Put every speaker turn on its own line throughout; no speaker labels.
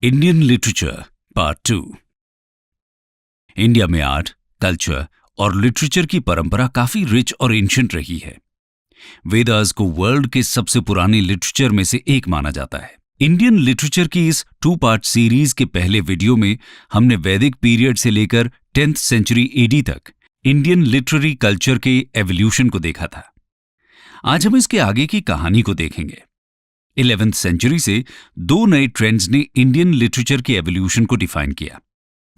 Indian literature part 2। India में art, culture और literature की परंपरा काफी रिच और एंशिएंट रही है। वेदास को वर्ल्ड के सबसे पुराने लिटरेचर में से एक माना जाता है। इंडियन लिटरेचर की इस 2 पार्ट सीरीज के पहले वीडियो में हमने वैदिक पीरियड से लेकर 10th सेंचुरी एडी तक इंडियन लिटरेरी कल्चर के एवोल्यूशन को देखा था। आज हम इसके आगे की कहानी को देखेंगे। 11th सेंचुरी से 2 नए ट्रेंड्स ने इंडियन लिटरेचर के एवोल्यूशन को डिफाइन किया।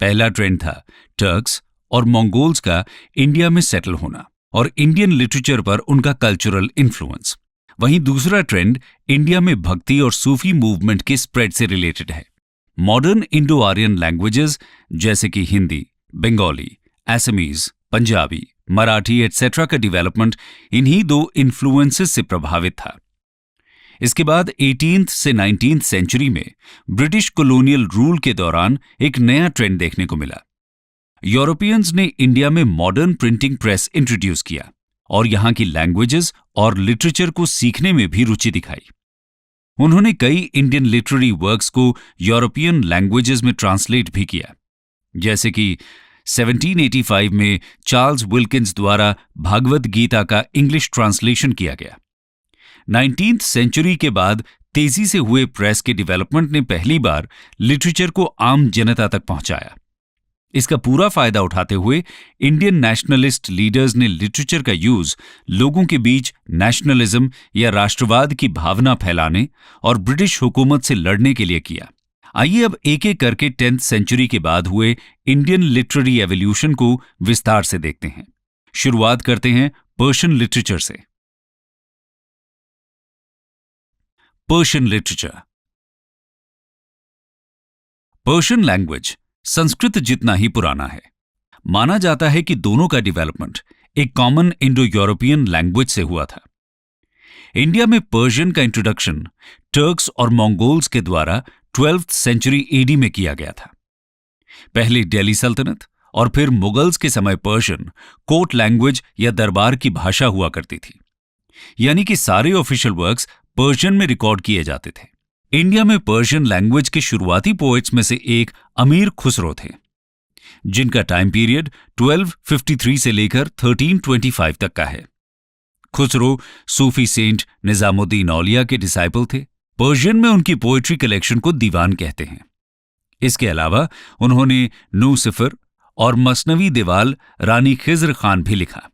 पहला ट्रेंड था टर्क्स और मंगोल्स का इंडिया में सेटल होना और इंडियन लिटरेचर पर उनका कल्चरल इन्फ्लुएंस। वहीं दूसरा ट्रेंड इंडिया में भक्ति और सूफी मूवमेंट के स्प्रेड से रिलेटेड है। मॉडर्न इंडो आर्यन लैंग्वेजेस जैसे कि हिंदी, बंगाली, असमीज, पंजाबी, मराठी एटसेट्रा का डेवलपमेंट इन्हीं 2 इन्फ्लुएंसेस से प्रभावित था। इसके बाद 18th से 19th सेंचुरी में ब्रिटिश कॉलोनियल रूल के दौरान एक नया ट्रेंड देखने को मिला। यूरोपियंस ने इंडिया में मॉडर्न प्रिंटिंग प्रेस इंट्रोड्यूस किया और यहाँ की लैंग्वेजेस और लिटरेचर को सीखने में भी रुचि दिखाई। उन्होंने कई इंडियन लिटरेरी वर्क्स को यूरोपियन लैंग्वेजेस में ट्रांसलेट भी किया, जैसे कि 1785 में चार्ल्स विल्किंस द्वारा भागवत गीता का इंग्लिश ट्रांसलेशन किया गया। 19th सेंचुरी के बाद तेजी से हुए प्रेस के डेवलपमेंट ने पहली बार लिटरेचर को आम जनता तक पहुंचाया। इसका पूरा फायदा उठाते हुए इंडियन नेशनलिस्ट लीडर्स ने लिटरेचर का यूज लोगों के बीच नेशनलिज्म या राष्ट्रवाद की भावना फैलाने और ब्रिटिश हुकूमत से लड़ने के लिए किया। आइए अब एक एक करके 10th सेंचुरी के बाद हुए इंडियन लिटरेरी एवोल्यूशन को विस्तार से देखते हैं। शुरुआत करते हैं पर्शियन लिटरेचर से। Persian literature. Persian language Sanskrit जितना ही पुराना है। माना जाता है कि दोनों का डेवलपमेंट एक कॉमन इंडो यूरोपियन लैंग्वेज से हुआ था। इंडिया में पर्शियन का इंट्रोडक्शन टर्क्स और मंगोल्स के द्वारा 12th सेंचुरी एडी में किया गया था। पहले दिल्ली सल्तनत और फिर मुगल्स के समय पर्शियन कोर्ट लैंग्वेज या दरबार की भाषा हुआ करती थी, यानी कि सारे ऑफिशियल वर्क्स पर्शियन में रिकॉर्ड किए जाते थे। इंडिया में पर्शियन लैंग्वेज के शुरुआती पोएट्स में से एक अमीर खुसरो थे, जिनका टाइम पीरियड 1253 से लेकर 1325 तक का है। खुसरो सूफी सेंट निजामुद्दीन औलिया के डिसाइपल थे। पर्शियन में उनकी पोएट्री कलेक्शन को दीवान कहते हैं। इसके अलावा उन्होंने नूसिफर और मसनवी देवाल रानी खिज्र खान भी लिखा,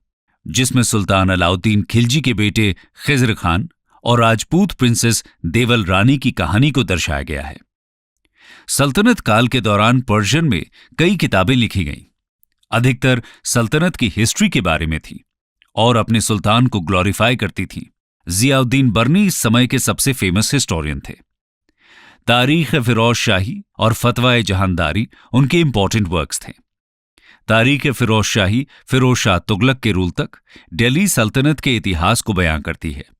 जिसमें सुल्तान अलाउद्दीन खिलजी के बेटे खिज्र खान और राजपूत प्रिंसेस देवल रानी की कहानी को दर्शाया गया है। सल्तनत काल के दौरान पर्शियन में कई किताबें लिखी गईं। अधिकतर सल्तनत की हिस्ट्री के बारे में थी और अपने सुल्तान को ग्लोरीफाई करती थी। जियाउद्दीन बर्नी इस समय के सबसे फेमस हिस्टोरियन थे। तारीख फिरोज शाही और फतवाए जहांदारी उनके इंपॉर्टेंट वर्क्स थे। तारीख फिरोज शाही फिरोज शाह तुगलक के रूल तक दिल्ली सल्तनत के इतिहास को बयां करती है।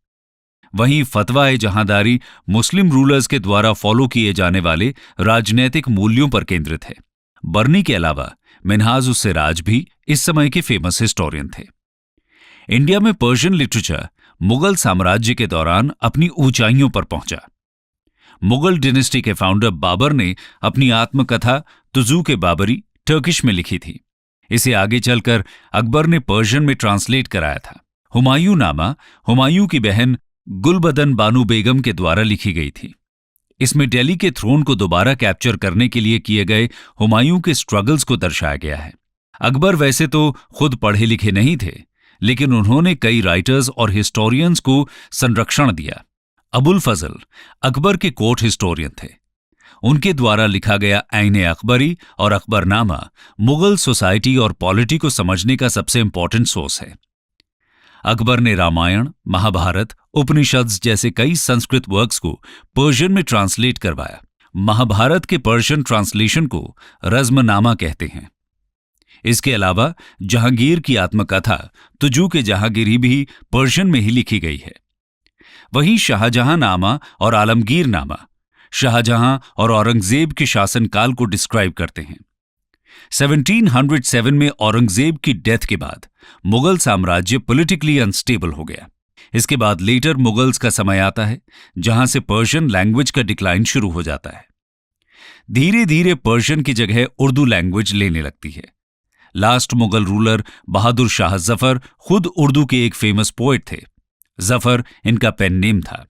वहीं फतवा-ए जहांदारी मुस्लिम रूलर्स के द्वारा फॉलो किए जाने वाले राजनैतिक मूल्यों पर केंद्रित है। बर्नी के अलावा मिन्हाज-उस-सिराज भी इस समय के फेमस हिस्टोरियन थे। इंडिया में पर्शियन लिटरेचर मुगल साम्राज्य के दौरान अपनी ऊंचाइयों पर पहुंचा। मुगल डिनेस्टी के फाउंडर बाबर ने अपनी आत्मकथा तुज़ूक बाबरी टर्किश में लिखी थी। इसे आगे चलकर अकबर ने पर्शियन में ट्रांसलेट कराया था। हुमायूं नामा हुमायूं की बहन गुलबदन बानु बेगम के द्वारा लिखी गई थी। इसमें दिल्ली के थ्रोन को दोबारा कैप्चर करने के लिए किए गए हुमायूं के स्ट्रगल्स को दर्शाया गया है। अकबर वैसे तो खुद पढ़े लिखे नहीं थे, लेकिन उन्होंने कई राइटर्स और हिस्टोरियंस को संरक्षण दिया। अबुल फजल अकबर के कोर्ट हिस्टोरियन थे। उनके द्वारा लिखा गया ऐन अकबरी और अकबरनामा मुगल सोसाइटी और पॉलिटी को समझने का सबसे इंपॉर्टेंट सोर्स है। अकबर ने रामायण, महाभारत, उपनिषद जैसे कई संस्कृत वर्क्स को पर्शियन में ट्रांसलेट करवाया। महाभारत के पर्शियन ट्रांसलेशन को रज़्मनामा कहते हैं। इसके अलावा जहांगीर की आत्मकथा तुज़ूक जहांगीरी भी पर्शियन में ही लिखी गई है। वहीं शाहजहां नामा और आलमगीर नामा शाहजहां और औरंगजेब के शासनकाल को डिस्क्राइब करते हैं। 1707 में औरंगजेब की डेथ के बाद मुगल साम्राज्य पॉलिटिकली अनस्टेबल हो गया। इसके बाद लेटर मुगल्स का समय आता है, जहां से पर्शियन लैंग्वेज का डिक्लाइन शुरू हो जाता है। धीरे धीरे पर्शियन की जगह उर्दू लैंग्वेज लेने लगती है। लास्ट मुगल रूलर बहादुर शाह जफर खुद उर्दू के एक फेमस पोएट थे। जफर इनका पेन नेम था।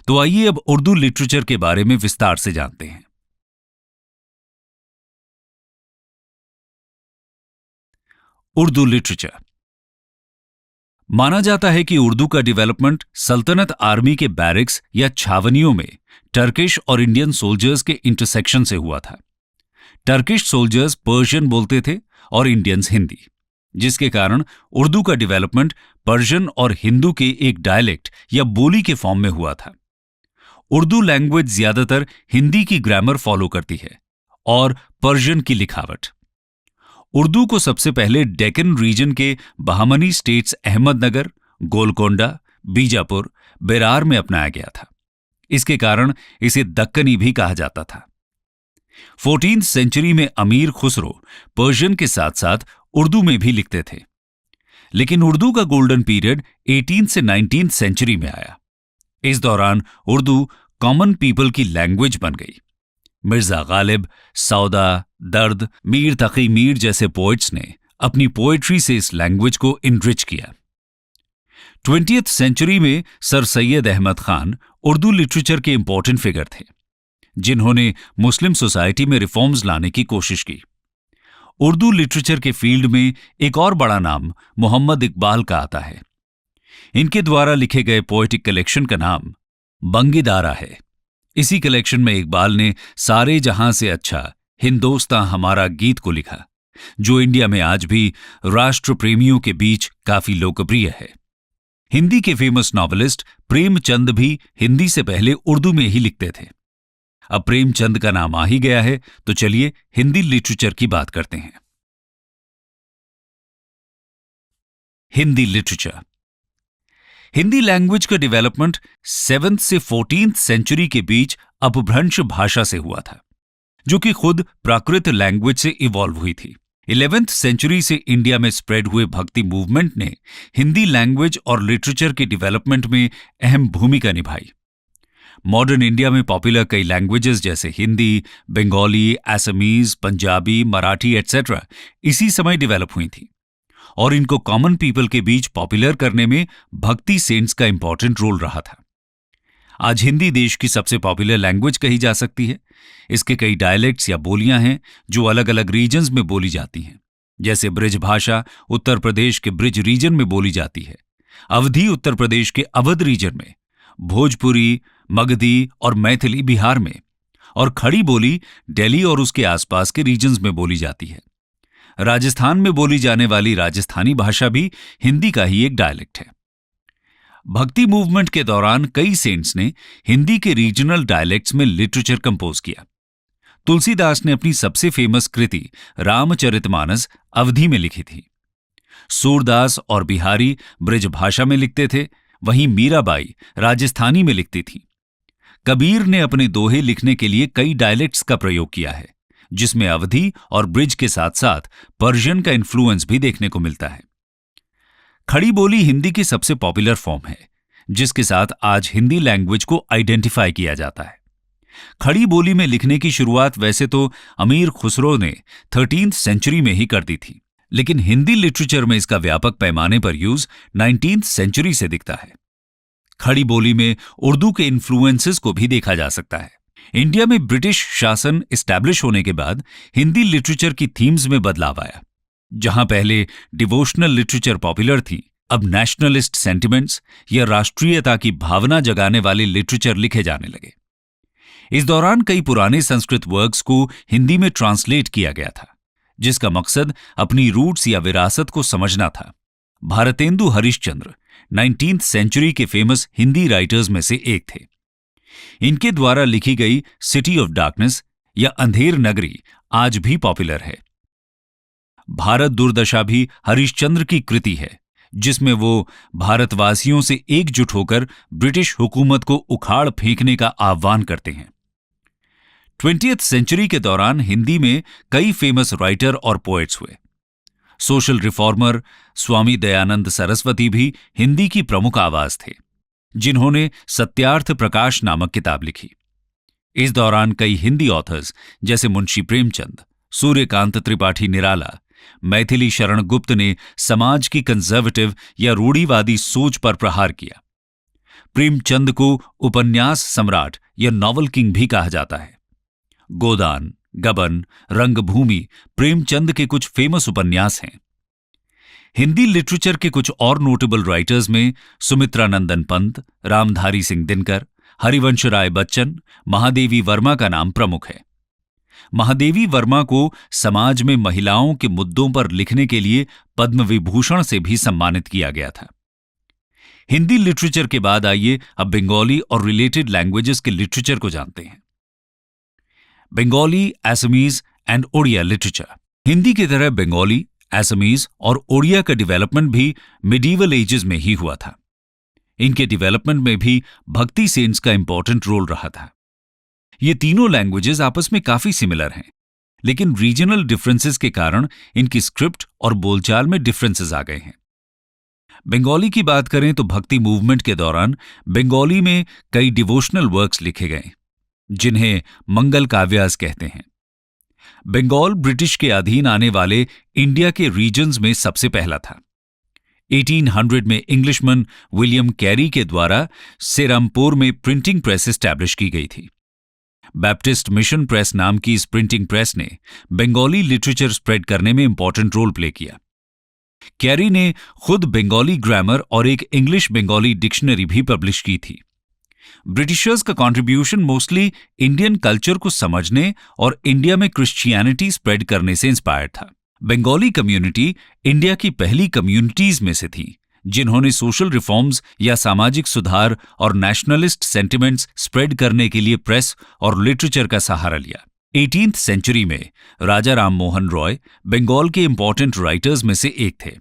तो आइए अब उर्दू लिटरेचर के बारे में विस्तार से जानते हैं। उर्दू लिटरेचर। माना जाता है कि उर्दू का डेवलपमेंट सल्तनत आर्मी के बैरिक्स या छावनियों में टर्किश और इंडियन सोल्जर्स के इंटरसेक्शन से हुआ था। टर्किश सोल्जर्स पर्शियन बोलते थे और इंडियंस हिंदी, जिसके कारण उर्दू का डेवलपमेंट पर्शियन और हिंदू के एक डायलेक्ट या बोली के फॉर्म में हुआ था। उर्दू लैंग्वेज ज्यादातर हिंदी की ग्रामर फॉलो करती है और पर्शियन की लिखावट। उर्दू को सबसे पहले डेक्कन रीजन के बहामनी स्टेट्स अहमदनगर, गोलकोंडा, बीजापुर, बेरार में अपनाया गया था। इसके कारण इसे दक्कनी भी कहा जाता था। 14वीं सेंचुरी में अमीर खुसरो पर्शियन के साथ साथ उर्दू में भी लिखते थे, लेकिन उर्दू का गोल्डन पीरियड 18 से 19वीं सेंचुरी में आया। इस दौरान उर्दू कॉमन पीपल की लैंग्वेज बन गई। मिर्जा गालिब, सौदा, दर्द, मीर तकी मीर जैसे पोइट्स ने अपनी पोएट्री से इस लैंग्वेज को इनरिच किया। 20वीं सेंचुरी में सर सैयद अहमद खान उर्दू लिटरेचर के इंपॉर्टेंट फिगर थे, जिन्होंने मुस्लिम सोसाइटी में रिफॉर्म्स लाने की कोशिश की। उर्दू लिटरेचर के फील्ड में एक और बड़ा नाम मोहम्मद इकबाल का आता है। इनके द्वारा लिखे गए पोएटिक कलेक्शन का नाम बंगीदारा है। इसी कलेक्शन में इकबाल ने सारे जहां से अच्छा हिंदोस्तां हमारा गीत को लिखा, जो इंडिया में आज भी राष्ट्र प्रेमियों के बीच काफी लोकप्रिय है। हिंदी के फेमस नॉवेलिस्ट प्रेमचंद भी हिंदी से पहले उर्दू में ही लिखते थे। अब प्रेमचंद का नाम आ ही गया है, तो चलिए हिंदी लिटरेचर की बात करते हैं। हिंदी लिटरेचर। हिंदी लैंग्वेज का डेवलपमेंट 7वीं से 14वीं सेंचुरी के बीच अपभ्रंश भाषा से हुआ था, जो कि खुद प्राकृत लैंग्वेज से इवॉल्व हुई थी। 11वीं सेंचुरी से इंडिया में स्प्रेड हुए भक्ति मूवमेंट ने हिंदी लैंग्वेज और लिटरेचर के डेवलपमेंट में अहम भूमिका निभाई। मॉडर्न इंडिया में पॉपुलर कई लैंग्वेजेस जैसे हिंदी, बंगाली, असमीज, पंजाबी, मराठी एटसेट्रा इसी समय डेवलप हुई थी, और इनको कॉमन पीपल के बीच पॉपुलर करने में भक्ति सेंट्स का इंपॉर्टेंट रोल रहा था। आज हिंदी देश की सबसे पॉपुलर लैंग्वेज कही जा सकती है। इसके कई डायलेक्ट्स या बोलियां हैं जो अलग अलग रीजन्स में बोली जाती हैं, जैसे ब्रिज भाषा उत्तर प्रदेश के ब्रिज रीजन में बोली जाती है, अवधी उत्तर प्रदेश के अवध रीजन में, भोजपुरी, मगधी और मैथिली बिहार में, और खड़ी बोली दिल्ली और उसके आसपास के रीजन्स में बोली जाती है। राजस्थान में बोली जाने वाली राजस्थानी भाषा भी हिंदी का ही एक डायलेक्ट है। भक्ति मूवमेंट के दौरान कई सेंट्स ने हिंदी के रीजनल डायलेक्ट्स में लिटरेचर कंपोज किया। तुलसीदास ने अपनी सबसे फेमस कृति रामचरितमानस अवधी में लिखी थी। सूरदास और बिहारी ब्रिज भाषा में लिखते थे, वहीं मीराबाई राजस्थानी में लिखती थी। कबीर ने अपने दोहे लिखने के लिए कई डायलेक्ट्स का प्रयोग किया है, जिसमें अवधी और ब्रिज के साथ साथ पर्शियन का इन्फ्लुएंस भी देखने को मिलता है। खड़ी बोली हिंदी की सबसे पॉपुलर फॉर्म है, जिसके साथ आज हिंदी लैंग्वेज को आइडेंटिफाई किया जाता है। खड़ी बोली में लिखने की शुरुआत वैसे तो अमीर खुसरो ने 13वीं सेंचुरी में ही कर दी थी, लेकिन हिंदी लिटरेचर में इसका व्यापक पैमाने पर यूज 19वीं सेंचुरी से दिखता है। खड़ी बोली में उर्दू के इन्फ्लुएंसेस को भी देखा जा सकता है। इंडिया में ब्रिटिश शासन एस्टैब्लिश होने के बाद हिंदी लिटरेचर की थीम्स में बदलाव आया। जहां पहले डिवोशनल लिटरेचर पॉपुलर थी, अब नेशनलिस्ट सेंटिमेंट्स या राष्ट्रीयता की भावना जगाने वाले लिटरेचर लिखे जाने लगे। इस दौरान कई पुराने संस्कृत वर्क्स को हिंदी में ट्रांसलेट किया गया था, जिसका मकसद अपनी रूट्स या विरासत को समझना था। भारतेंदु हरिश्चंद्र 19वीं सेंचुरी के फेमस हिंदी राइटर्स में से एक थे। इनके द्वारा लिखी गई सिटी ऑफ डार्कनेस या अंधेर नगरी आज भी पॉपुलर है। भारत दुर्दशा भी हरिश्चंद्र की कृति है, जिसमें वो भारतवासियों से एकजुट होकर ब्रिटिश हुकूमत को उखाड़ फेंकने का आह्वान करते हैं। 20वीं सेंचुरी के दौरान हिंदी में कई फेमस राइटर और पोएट्स हुए। सोशल रिफॉर्मर स्वामी दयानंद सरस्वती भी हिंदी की प्रमुख आवाज थे, जिन्होंने सत्यार्थ प्रकाश नामक किताब लिखी। इस दौरान कई हिंदी ऑथर्स जैसे मुंशी प्रेमचंद, सूर्यकांत त्रिपाठी निराला, मैथिली शरण गुप्त ने समाज की कंजर्वेटिव या रूढ़िवादी सोच पर प्रहार किया। प्रेमचंद को उपन्यास सम्राट या नॉवल किंग भी कहा जाता है। गोदान, गबन, रंगभूमि प्रेमचंद के कुछ फेमस उपन्यास हैं। हिंदी लिटरेचर के कुछ और नोटेबल राइटर्स में सुमित्रा नंदन पंत, रामधारी सिंह दिनकर, हरिवंश राय बच्चन, महादेवी वर्मा का नाम प्रमुख है। महादेवी वर्मा को समाज में महिलाओं के मुद्दों पर लिखने के लिए पद्म विभूषण से भी सम्मानित किया गया था। हिंदी लिटरेचर के बाद आइए अब बंगाली और रिलेटेड लैंग्वेजेस के लिटरेचर को जानते हैं। Bengali, Assamese and Odia literature. Hindi की तरह बंगाली, असमीज और ओडिया का डेवलपमेंट भी मिडीवल एजेस में ही हुआ था। इनके डेवलपमेंट में भी भक्ति सेंट्स का इंपॉर्टेंट रोल रहा था। ये तीनों लैंग्वेजेस आपस में काफी सिमिलर हैं, लेकिन रीजनल डिफरेंसेस के कारण इनकी स्क्रिप्ट और बोलचाल में डिफरेंसेस आ गए हैं। बंगाली की बात करें तो भक्ति मूवमेंट के दौरान बंगाली में कई डिवोशनल वर्क्स लिखे गए, जिन्हें मंगल काव्यास कहते हैं। बंगाल ब्रिटिश के अधीन आने वाले इंडिया के रीजन्स में सबसे पहला था। 1800 में इंग्लिशमैन विलियम कैरी के द्वारा सेरामपुर में प्रिंटिंग प्रेस एस्टैब्लिश की गई थी। बैप्टिस्ट मिशन प्रेस नाम की इस प्रिंटिंग प्रेस ने बंगाली लिटरेचर स्प्रेड करने में इंपॉर्टेंट रोल प्ले किया। कैरी ने खुद बंगाली ग्रामर और एक इंग्लिश बंगाली डिक्शनरी भी पब्लिश की थी। ब्रिटिशर्स का कंट्रीब्यूशन मोस्टली इंडियन कल्चर को समझने और इंडिया में क्रिश्चियनिटी स्प्रेड करने से इंस्पायर्ड था। बंगाली कम्युनिटी इंडिया की पहली कम्युनिटीज में से थी जिन्होंने सोशल रिफॉर्म्स या सामाजिक सुधार और नेशनलिस्ट सेंटिमेंट्स स्प्रेड करने के लिए प्रेस और लिटरेचर का सहारा लिया। 18th सेंचुरी में राजा राम मोहन रॉय बंगाल के इंपॉर्टेंट राइटर्स में से एक थे।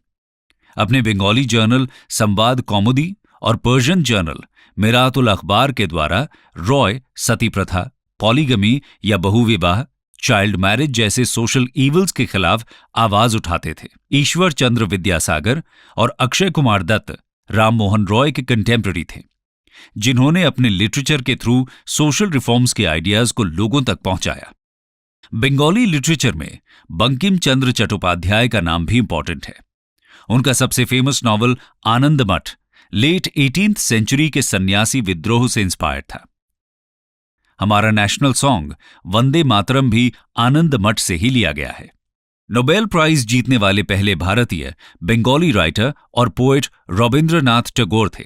अपने बंगाली जर्नल संवाद कौमुदी और पर्शियन जर्नल मिरातुल अखबार के द्वारा रॉय सती प्रथा, पॉलीगमी या बहुविवाह, चाइल्ड मैरिज जैसे सोशल इवल्स के खिलाफ आवाज उठाते थे। ईश्वर चंद्र विद्यासागर और अक्षय कुमार दत्त राम मोहन रॉय के कंटेम्पररी थे, जिन्होंने अपने लिटरेचर के थ्रू सोशल रिफॉर्म्स के आइडियाज को लोगों तक पहुंचाया। बंगाली लिटरेचर में बंकिम चंद्र चट्टोपाध्याय का नाम भी इंपॉर्टेंट है। उनका सबसे फेमस नॉवल आनंद मठ लेट 18th सेंचुरी के सन्यासी विद्रोह से इंस्पायर्ड था। हमारा नेशनल सॉन्ग वंदे मातरम भी आनंद मठ से ही लिया गया है। नोबेल प्राइज जीतने वाले पहले भारतीय बंगाली राइटर और पोएट रविंद्रनाथ टैगोर थे।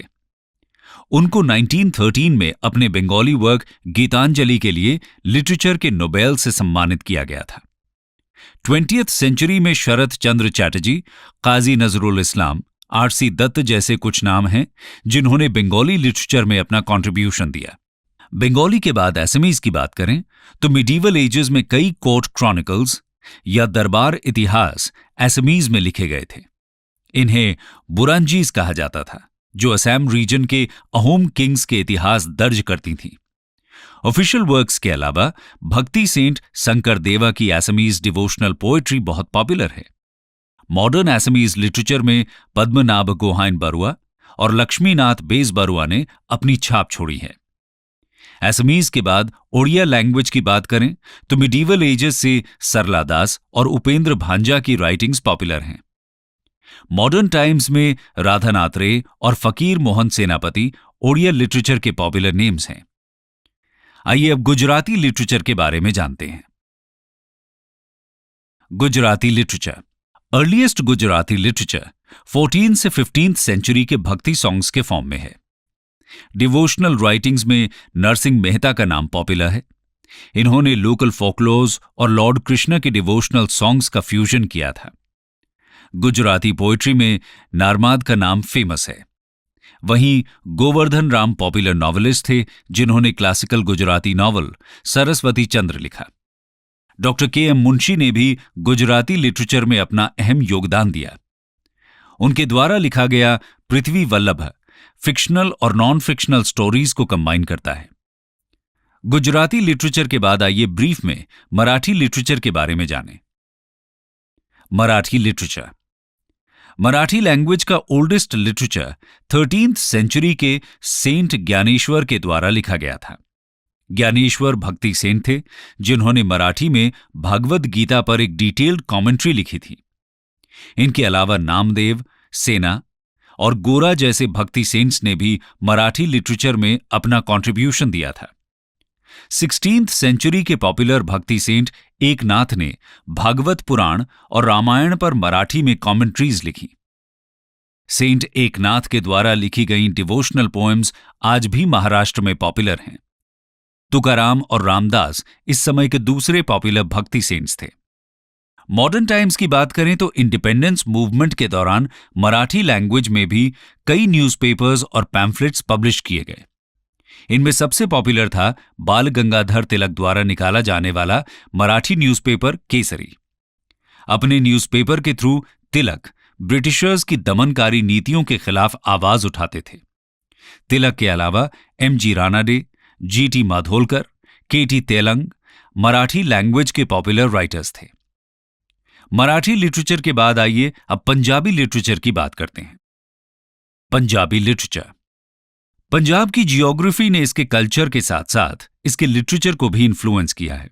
उनको 1913 में अपने बंगाली वर्क गीतांजलि के लिए लिटरेचर के नोबेल से सम्मानित किया गया था। 20th सेंचुरी में शरत चंद्र चैटर्जी, काजी नजरुल इस्लाम, आरसी दत्त जैसे कुछ नाम हैं जिन्होंने बंगाली लिटरेचर में अपना कंट्रीब्यूशन दिया। बंगाली के बाद असमीज की बात करें तो मिडीवल एजेस में कई कोर्ट क्रॉनिकल्स या दरबार इतिहास असमीज में लिखे गए थे। इन्हें बुरांजीज कहा जाता था, जो असम रीजन के अहोम किंग्स के इतिहास दर्ज करती थीं। ऑफिशियल वर्क्स के अलावा भक्ति सेंट शंकर देवा की असमीज डिवोशनल पोएट्री बहुत पॉपुलर है। मॉडर्न असमीज लिटरेचर में पद्मनाभ गोहाइन बरुआ और लक्ष्मीनाथ बेजबरुआ ने अपनी छाप छोड़ी है। असमीज के बाद ओडिया लैंग्वेज की बात करें तो मिडीवल एजेस से सरला दास और उपेंद्र भांजा की राइटिंग्स पॉपुलर हैं। मॉडर्न टाइम्स में राधानाथ रे और फकीर मोहन सेनापति ओडिया लिटरेचर के पॉपुलर नेम्स हैं। आइए अब गुजराती लिटरेचर के बारे में जानते हैं। Gujarati literature. Earliest Gujarati literature 14th से 15th सेंचुरी के भक्ति सॉन्ग्स के फॉर्म में है। डिवोशनल राइटिंग्स में नरसिंह मेहता का नाम पॉपुलर है। इन्होंने लोकल फोकलोर्स और लॉर्ड कृष्णा के डिवोशनल सॉन्ग्स का फ्यूजन किया था। गुजराती पोएट्री में नारमाद का नाम फेमस है। वहीं गोवर्धन राम पॉपुलर नॉवेलिस्ट थे जिन्होंने क्लासिकल गुजराती नॉवल सरस्वती चंद्र लिखा। Doctor KM. मुंशी ने भी गुजराती लिटरेचर में अपना अहम योगदान दिया। उनके द्वारा लिखा गया पृथ्वी वल्लभ फिक्शनल और नॉन फिक्शनल स्टोरीज को कंबाइन करता है। गुजराती लिटरेचर के बाद आइए ब्रीफ में मराठी लिटरेचर के बारे में जानें। मराठी लिटरेचर। मराठी लैंग्वेज का ओल्डेस्ट लिटरेचर 13th सेंचुरी के सेंट ज्ञानेश्वर के द्वारा लिखा गया था। ज्ञानेश्वर भक्ति सेन थे, जिन्होंने मराठी में भागवत गीता पर एक डिटेल्ड कमेंट्री लिखी थी। इनके अलावा नामदेव, सेना और गोरा जैसे भक्ति सेंट्स ने भी मराठी लिटरेचर में अपना कंट्रीब्यूशन दिया था। 16th सेंचुरी के पॉपुलर भक्ति सेंट एकनाथ ने भागवत पुराण और रामायण पर मराठी में कमेंट्रीज लिखी। सेंट एकनाथ के द्वारा लिखी गई डिवोशनल पोएम्स आज भी महाराष्ट्र में पॉपुलर हैं। तुकाराम और रामदास इस समय के दूसरे पॉपुलर भक्ति सेंट्स थे। मॉडर्न टाइम्स की बात करें तो इंडिपेंडेंस मूवमेंट के दौरान मराठी लैंग्वेज में भी कई न्यूज़पेपर्स और पैम्फलेट्स पब्लिश किए गए। इनमें सबसे पॉपुलर था बाल गंगाधर तिलक द्वारा निकाला जाने वाला मराठी न्यूज़पेपर केसरी। अपने न्यूज़पेपर के थ्रू तिलक ब्रिटिशर्स की दमनकारी नीतियों के खिलाफ आवाज उठाते थे। तिलक के अलावा M.G. Ranade, G.T. माधोलकर, K.T. Telang Marathi language के पॉपुलर राइटर्स थे। मराठी लिटरेचर के बाद आइए अब पंजाबी लिटरेचर की बात करते हैं। पंजाबी लिटरेचर। पंजाब की जियोग्राफी ने इसके कल्चर के साथ साथ इसके लिटरेचर को भी इन्फ्लुएंस किया है।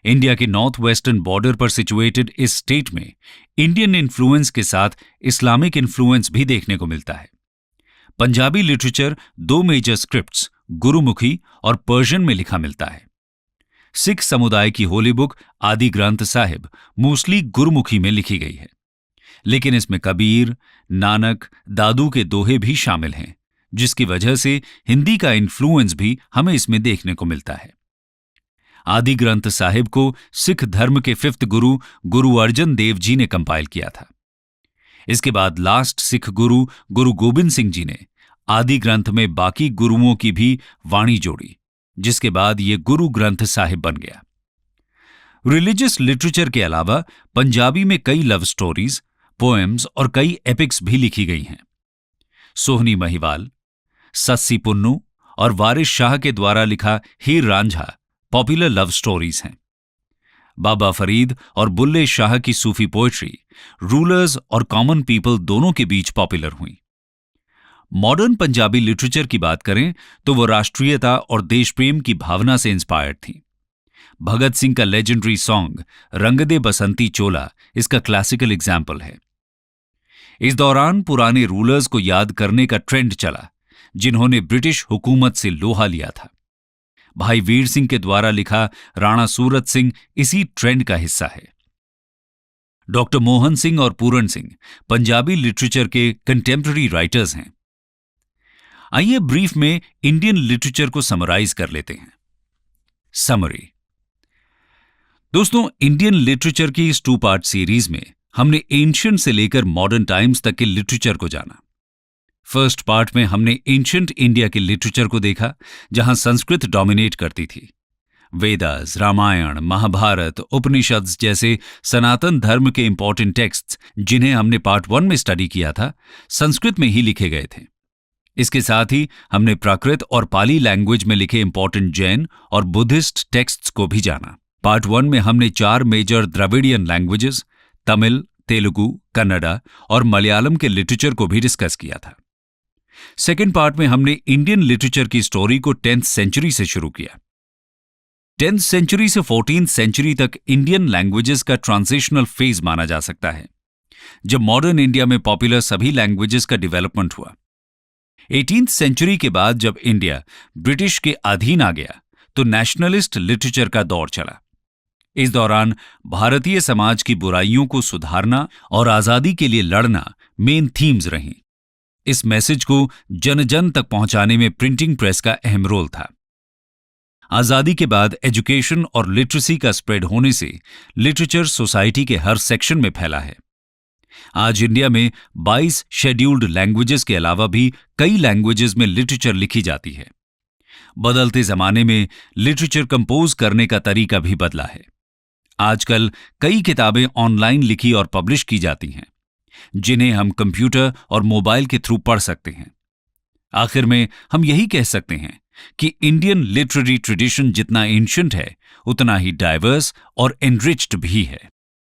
इंडिया के नॉर्थ वेस्टर्न बॉर्डर पर सिचुएटेड इस स्टेट में इंडियन इन्फ्लुएंस के साथ इस्लामिक इन्फ्लुएंस भी देखने को मिलता है। Punjabi literature 2 major scripts Gurmukhi और पर्शियन में लिखा मिलता है। सिख समुदाय की होली बुक आदि ग्रंथ साहिब मोस्टली गुरुमुखी में लिखी गई है, लेकिन इसमें कबीर, नानक, दादू के दोहे भी शामिल हैं, जिसकी वजह से हिंदी का इन्फ्लुएंस भी हमें इसमें देखने को मिलता है। आदि ग्रंथ साहिब को सिख धर्म के 5th गुरु गुरु अर्जन देव जी ने कंपाइल किया था। इसके बाद लास्ट सिख गुरु गुरु गोबिंद सिंह जी ने आदि ग्रंथ में बाकी गुरुओं की भी वाणी जोड़ी, जिसके बाद ये गुरु ग्रंथ साहिब बन गया। रिलीजियस लिटरेचर के अलावा पंजाबी में कई लव स्टोरीज, पोएम्स और कई एपिक्स भी लिखी गई हैं। सोहनी महिवाल, सस्सी पुन्नू और वारिस शाह के द्वारा लिखा हीर रांझा पॉपुलर लव स्टोरीज हैं। बाबा फरीद और बुल्ले शाह की सूफी पोएट्री रूलर्स और कॉमन पीपल दोनों के बीच पॉपुलर हुई। मॉडर्न पंजाबी लिटरेचर की बात करें तो वो राष्ट्रीयता और देश प्रेम की भावना से इंस्पायर्ड थी। भगत सिंह का लेजेंडरी सॉन्ग रंग दे बसंती चोला इसका क्लासिकल एग्जाम्पल है। इस दौरान पुराने रूलर्स को याद करने का ट्रेंड चला, जिन्होंने ब्रिटिश हुकूमत से लोहा लिया था। भाई वीर सिंह के द्वारा लिखा राणा सूरत सिंह इसी ट्रेंड का हिस्सा है। डॉक्टर मोहन सिंह और पूरन सिंह पंजाबी लिटरेचर के कंटेम्पररी राइटर्स हैं। आइए ब्रीफ में इंडियन लिटरेचर को समराइज कर लेते हैं। समरी। दोस्तों, इंडियन लिटरेचर की इस 2 पार्ट सीरीज में हमने एंशिएंट से लेकर मॉडर्न टाइम्स तक के लिटरेचर को जाना। फर्स्ट पार्ट में हमने एंशिएंट इंडिया के लिटरेचर को देखा, जहां संस्कृत डोमिनेट करती थी। वेदास, रामायण, महाभारत, उपनिषद जैसे सनातन धर्म के इंपॉर्टेंट टेक्स्ट्स, जिन्हें हमने पार्ट 1 में स्टडी किया था, संस्कृत में ही लिखे गए थे। इसके साथ ही हमने प्राकृत और पाली लैंग्वेज में लिखे इंपॉर्टेंट जैन और बुद्धिस्ट टेक्स्ट्स को भी जाना। पार्ट 1 में हमने 4 major Dravidian languages Tamil, Telugu, Kannada और मलयालम के लिटरेचर को भी डिस्कस किया था। सेकेंड पार्ट में हमने इंडियन लिटरेचर की स्टोरी को 10th सेंचुरी से शुरू किया। 10th सेंचुरी से 14th सेंचुरी तक इंडियन लैंग्वेजेस का ट्रांजिशनल फेज माना जा सकता है, जब मॉडर्न इंडिया में पॉपुलर सभी लैंग्वेजेस का डेवलपमेंट हुआ। 18th सेंचुरी के बाद जब इंडिया ब्रिटिश के अधीन आ गया तो नेशनलिस्ट लिटरेचर का दौर चला। इस दौरान भारतीय समाज की बुराइयों को सुधारना और आजादी के लिए लड़ना मेन थीम्स रहीं। इस मैसेज को जन जन तक पहुंचाने में प्रिंटिंग प्रेस का अहम रोल था। आजादी के बाद एजुकेशन और लिटरेसी का स्प्रेड होने से लिटरेचर सोसाइटी के हर सेक्शन में फैला है। आज इंडिया में 22 शेड्यूल्ड लैंग्वेजेस के अलावा भी कई लैंग्वेजेस में लिटरेचर लिखी जाती है। बदलते जमाने में लिटरेचर कंपोज करने का तरीका भी बदला है। आजकल कई किताबें ऑनलाइन लिखी और पब्लिश की जाती हैं, जिन्हें हम कंप्यूटर और मोबाइल के थ्रू पढ़ सकते हैं। आखिर में हम यही कह सकते हैं कि इंडियन लिटरेरी ट्रेडिशन जितना एंशिएंट है, उतना ही डाइवर्स और एनरिच्ड भी है।